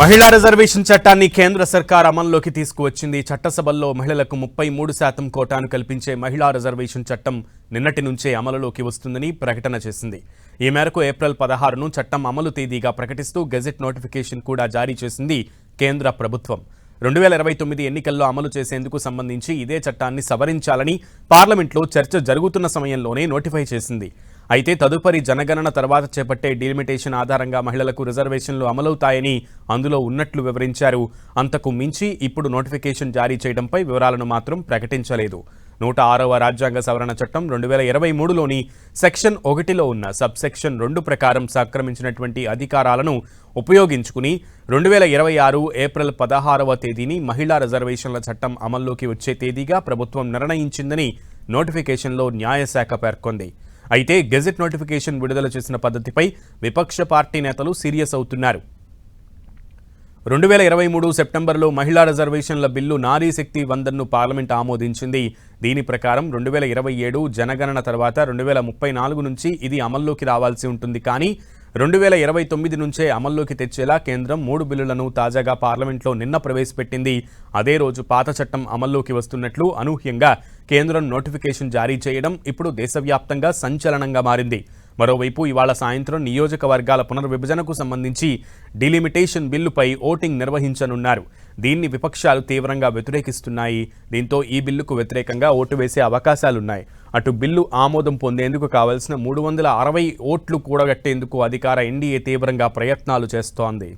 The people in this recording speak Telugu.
మహిళా రిజర్వేషన్ చట్టాన్ని కేంద్ర సర్కార్ అమల్లోకి తీసుకువచ్చింది. చట్టసభల్లో మహిళలకు 33% కోటాను కల్పించే మహిళా రిజర్వేషన్ చట్టం నిన్నటి నుంచే అమలులోకి వస్తుందని ప్రకటన చేసింది. ఈ మేరకు ఏప్రిల్ 16ను చట్టం అమలు తేదీగా ప్రకటిస్తూ గెజెట్ నోటిఫికేషన్ కూడా జారీ చేసింది కేంద్ర ప్రభుత్వం. 2029 ఎన్నికల్లో అమలు చేసేందుకు సంబంధించి ఇదే చట్టాన్ని సవరించాలని పార్లమెంట్లో చర్చ జరుగుతున్న సమయంలోనే నోటిఫై చేసింది. అయితే తదుపరి జనగణన తర్వాత చేపట్టే డీలిమిటేషన్ ఆధారంగా మహిళలకు రిజర్వేషన్లు అమలవుతాయని అందులో ఉన్నట్లు వివరించారు. అంతకు మించి ఇప్పుడు నోటిఫికేషన్ జారీ చేయడంపై వివరాలను మాత్రం ప్రకటించలేదు. 106వ రాజ్యాంగ సవరణ చట్టం 2023లోని సెక్షన్ 1లో ఉన్న సబ్ సెక్షన్ 2 ప్రకారం సంక్రమించినటువంటి అధికారాలను ఉపయోగించుకుని 2026 ఏప్రిల్ 16వ తేదీని మహిళా రిజర్వేషన్ల చట్టం అమల్లోకి వచ్చే తేదీగా ప్రభుత్వం నిర్ణయించిందని నోటిఫికేషన్లో న్యాయశాఖ పేర్కొంది. అయితే గెజెట్ నోటిఫికేషన్ విడుదల చేసిన పద్ధతిపై విపక్ష పార్టీ నేతలు సీరియస్ అవుతున్నారు. 2023 సెప్టెంబర్లో మహిళా రిజర్వేషన్ల బిల్లు నారీ శక్తి వందన్ను పార్లమెంట్ ఆమోదించింది. దీని ప్రకారం 2027 జనగణన తర్వాత 2034 నుంచి ఇది అమల్లోకి రావాల్సి ఉంటుంది. కానీ 2029 నుంచే అమల్లోకి తెచ్చేలా కేంద్రం 3 బిల్లులను తాజాగా పార్లమెంట్లో నిన్న ప్రవేశపెట్టింది. అదే రోజు పాత చట్టం అమల్లోకి వస్తున్నట్లు అనూహ్యంగా కేంద్రం నోటిఫికేషన్ జారీ చేయడం ఇప్పుడు దేశవ్యాప్తంగా సంచలనంగా మారింది. మరోవైపు ఇవాళ సాయంత్రం నియోజకవర్గాల పునర్విభజనకు సంబంధించి డిలిమిటేషన్ బిల్లుపై ఓటింగ్ నిర్వహించనున్నారు. దీన్ని విపక్షాలు తీవ్రంగా వ్యతిరేకిస్తున్నాయి. దీంతో ఈ బిల్లుకు వ్యతిరేకంగా ఓటు వేసే అవకాశాలున్నాయి. అటు బిల్లు ఆమోదం పొందేందుకు కావలసిన 360 ఓట్లు కూడగట్టేందుకు అధికార ఎన్డీఏ తీవ్రంగా ప్రయత్నాలు చేస్తోంది.